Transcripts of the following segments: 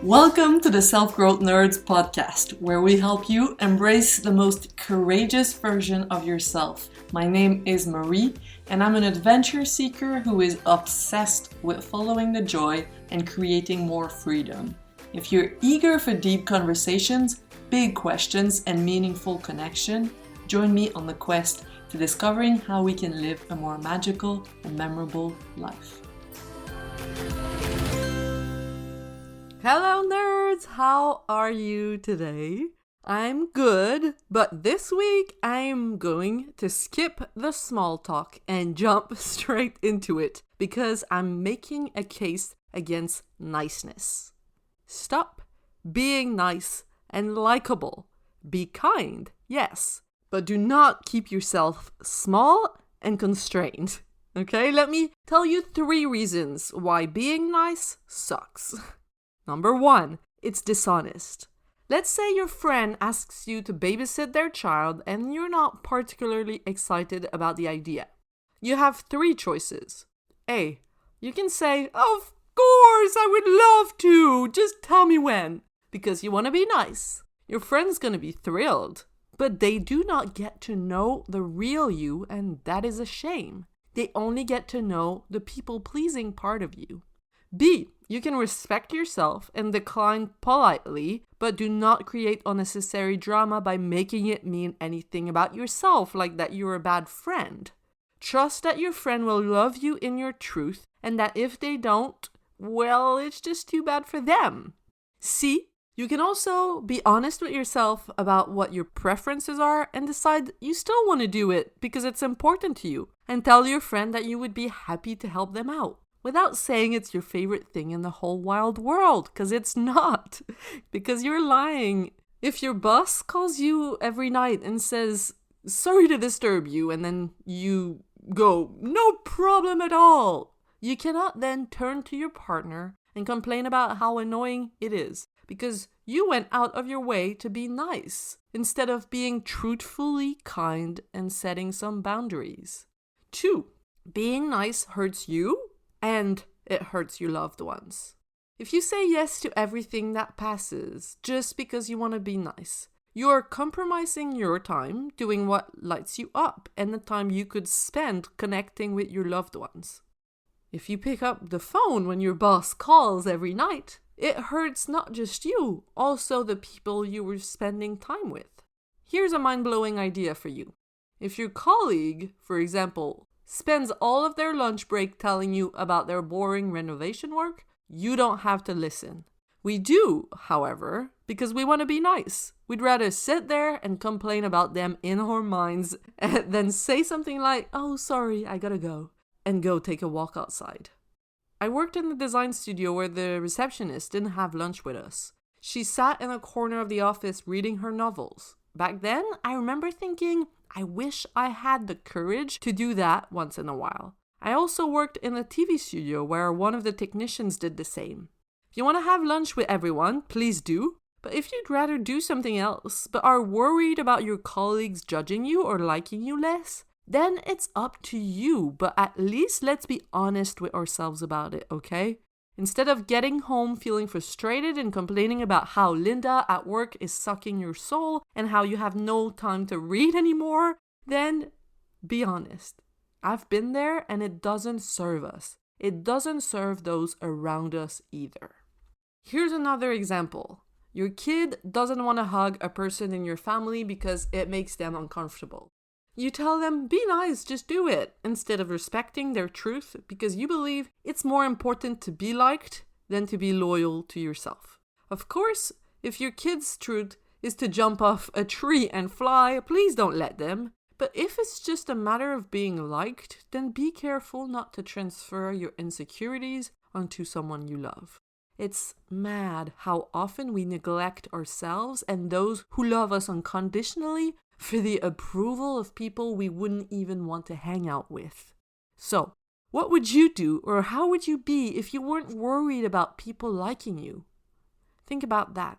Welcome to the Self-Growth Nerds podcast, where we help you embrace the most courageous version of yourself. My name is Marie, and I'm an adventure seeker who is obsessed with following the joy and creating more freedom. If you're eager for deep conversations, big questions, and meaningful connection, join me on the quest to discovering how we can live a more magical and memorable life. Hello nerds, how are you today? I'm good, but this week I'm going to skip the small talk and jump straight into it because I'm making a case against niceness. Stop being nice and likable. Be kind, yes, but do not keep yourself small and constrained. Okay, let me tell you 3 reasons why being nice sucks. Number 1, it's dishonest. Let's say your friend asks you to babysit their child and you're not particularly excited about the idea. You have 3 choices. A, you can say, "Of course, I would love to, just tell me when," because you want to be nice. Your friend's going to be thrilled, but they do not get to know the real you, and that is a shame. They only get to know the people-pleasing part of you. B, you can respect yourself and decline politely, but do not create unnecessary drama by making it mean anything about yourself, like that you're a bad friend. Trust that your friend will love you in your truth, and that if they don't, well, it's just too bad for them. C, you can also be honest with yourself about what your preferences are and decide you still want to do it because it's important to you, and tell your friend that you would be happy to help them out, without saying it's your favorite thing in the whole wild world, because it's not, because you're lying. If your boss calls you every night and says, "Sorry to disturb you," and then you go, "No problem at all," you cannot then turn to your partner and complain about how annoying it is, because you went out of your way to be nice, instead of being truthfully kind and setting some boundaries. 2, being nice hurts you, and it hurts your loved ones. If you say yes to everything that passes just because you want to be nice, you're compromising your time doing what lights you up and the time you could spend connecting with your loved ones. If you pick up the phone when your boss calls every night, it hurts not just you, also the people you were spending time with. Here's a mind-blowing idea for you. If your colleague, for example, spends all of their lunch break telling you about their boring renovation work, you don't have to listen. We do, however, because we want to be nice. We'd rather sit there and complain about them in our minds than say something like, "Oh, sorry, I gotta go," and go take a walk outside. I worked in the design studio where the receptionist didn't have lunch with us. She sat in a corner of the office reading her novels. Back then, I remember thinking, I wish I had the courage to do that once in a while. I also worked in a TV studio where one of the technicians did the same. If you want to have lunch with everyone, please do. But if you'd rather do something else, but are worried about your colleagues judging you or liking you less, then it's up to you. But at least let's be honest with ourselves about it, okay? Instead of getting home feeling frustrated and complaining about how Linda at work is sucking your soul and how you have no time to read anymore, then be honest. I've been there and it doesn't serve us. It doesn't serve those around us either. Here's another example. Your kid doesn't want to hug a person in your family because it makes them uncomfortable. You tell them, "Be nice, just do it," instead of respecting their truth because you believe it's more important to be liked than to be loyal to yourself. Of course, if your kid's truth is to jump off a tree and fly, please don't let them. But if it's just a matter of being liked, then be careful not to transfer your insecurities onto someone you love. It's mad how often we neglect ourselves and those who love us unconditionally for the approval of people we wouldn't even want to hang out with. So, what would you do or how would you be if you weren't worried about people liking you? Think about that.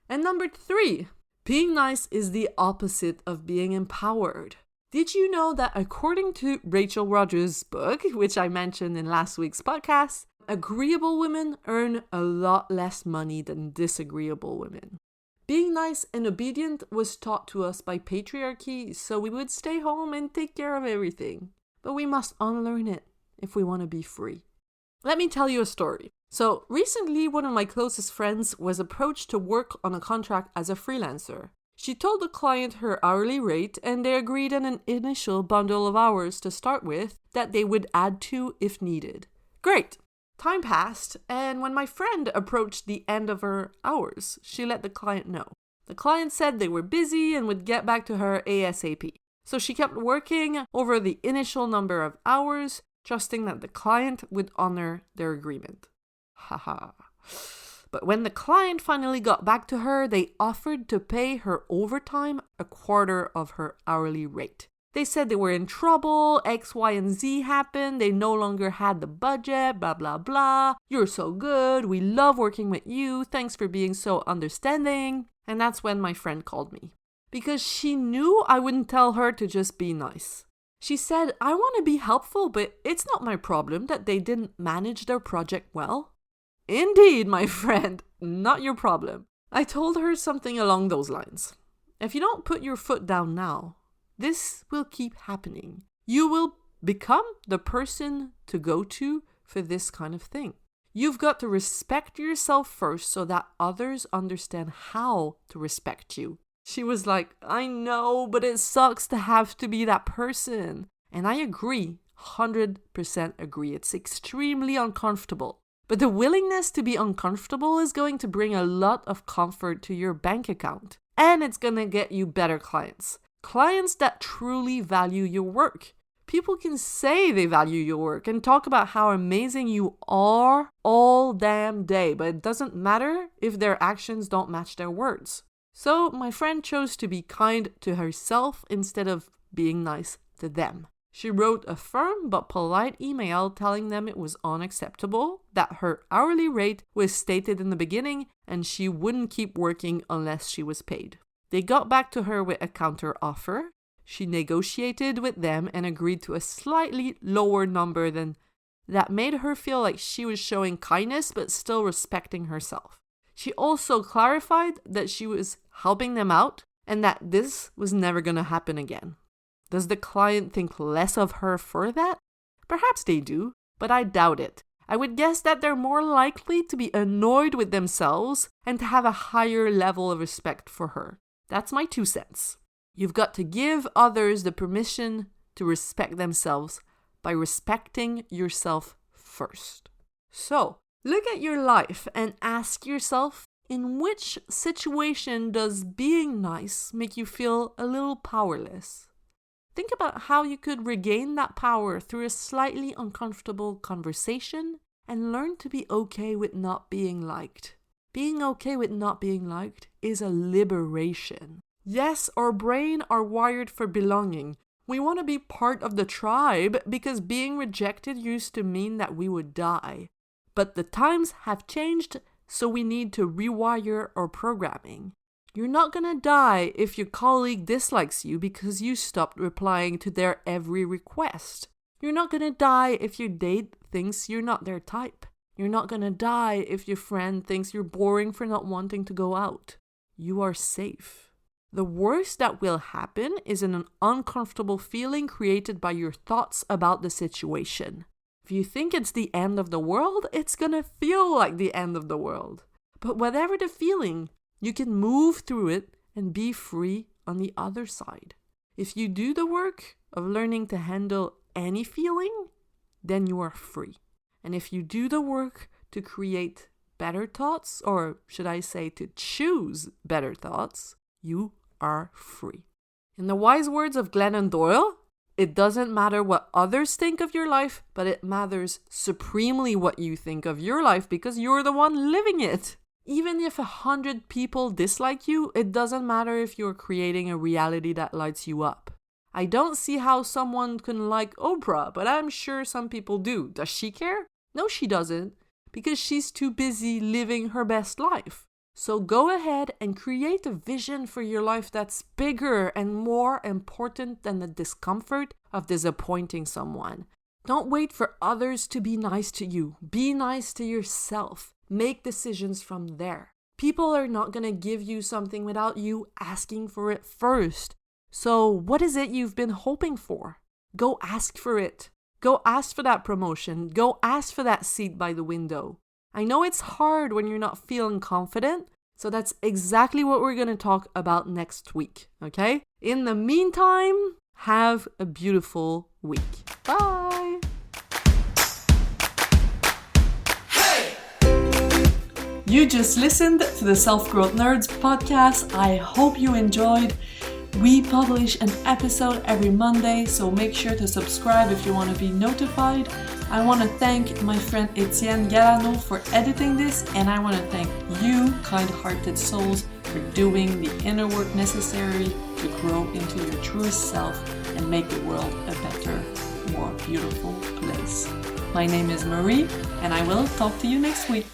And number 3, being nice is the opposite of being empowered. Did you know that according to Rachel Rogers' book, which I mentioned in last week's podcast, agreeable women earn a lot less money than disagreeable women. Being nice and obedient was taught to us by patriarchy, so we would stay home and take care of everything. But we must unlearn it if we want to be free. Let me tell you a story. So recently, one of my closest friends was approached to work on a contract as a freelancer. She told the client her hourly rate, and they agreed on an initial bundle of hours to start with that they would add to if needed. Great! Time passed, and when my friend approached the end of her hours, she let the client know. The client said they were busy and would get back to her ASAP. So she kept working over the initial number of hours, trusting that the client would honor their agreement. Haha. But when the client finally got back to her, they offered to pay her overtime a quarter of her hourly rate. They said they were in trouble, X, Y, and Z happened, they no longer had the budget, blah, blah, blah. You're so good, we love working with you, thanks for being so understanding. And that's when my friend called me. Because she knew I wouldn't tell her to just be nice. She said, I want to be helpful, but it's not my problem that they didn't manage their project well. Indeed, my friend, not your problem. I told her something along those lines. If you don't put your foot down now, this will keep happening. You will become the person to go to for this kind of thing. You've got to respect yourself first so that others understand how to respect you. She was like, I know, but it sucks to have to be that person. And I agree, 100% agree. It's extremely uncomfortable. But the willingness to be uncomfortable is going to bring a lot of comfort to your bank account. And it's going to get you better clients. Clients that truly value your work. People can say they value your work and talk about how amazing you are all damn day, but it doesn't matter if their actions don't match their words. So my friend chose to be kind to herself instead of being nice to them. She wrote a firm but polite email telling them it was unacceptable, that her hourly rate was stated in the beginning, and she wouldn't keep working unless she was paid. They got back to her with a counter offer. She negotiated with them and agreed to a slightly lower number than that made her feel like she was showing kindness but still respecting herself. She also clarified that she was helping them out and that this was never going to happen again. Does the client think less of her for that? Perhaps they do, but I doubt it. I would guess that they're more likely to be annoyed with themselves and to have a higher level of respect for her. That's my 2 cents. You've got to give others the permission to respect themselves by respecting yourself first. So, look at your life and ask yourself, in which situation does being nice make you feel a little powerless? Think about how you could regain that power through a slightly uncomfortable conversation and learn to be okay with not being liked. Being okay with not being liked is a liberation. Yes, our brain are wired for belonging. We want to be part of the tribe because being rejected used to mean that we would die. But the times have changed, so we need to rewire our programming. You're not going to die if your colleague dislikes you because you stopped replying to their every request. You're not going to die if your date thinks you're not their type. You're not going to die if your friend thinks you're boring for not wanting to go out. You are safe. The worst that will happen is an uncomfortable feeling created by your thoughts about the situation. If you think it's the end of the world, it's going to feel like the end of the world. But whatever the feeling, you can move through it and be free on the other side. If you do the work of learning to handle any feeling, then you are free. And if you do the work to create better thoughts, or should I say to choose better thoughts, you are free. In the wise words of Glennon Doyle, it doesn't matter what others think of your life, but it matters supremely what you think of your life because you're the one living it. Even if 100 people dislike you, it doesn't matter if you're creating a reality that lights you up. I don't see how someone can like Oprah, but I'm sure some people do. Does she care? No, she doesn't, because she's too busy living her best life. So go ahead and create a vision for your life that's bigger and more important than the discomfort of disappointing someone. Don't wait for others to be nice to you. Be nice to yourself. Make decisions from there. People are not going to give you something without you asking for it first. So what is it you've been hoping for? Go ask for it. Go ask for that promotion. Go ask for that seat by the window. I know it's hard when you're not feeling confident, so that's exactly what we're going to talk about next week, okay? In the meantime, have a beautiful week. Bye! You just listened to the Self-Growth Nerds podcast. I hope you enjoyed. We publish an episode every Monday, so make sure to subscribe if you want to be notified. I want to thank my friend Etienne Garano for editing this, and I want to thank you, kind-hearted souls, for doing the inner work necessary to grow into your truest self and make the world a better, more beautiful place. My name is Marie, and I will talk to you next week.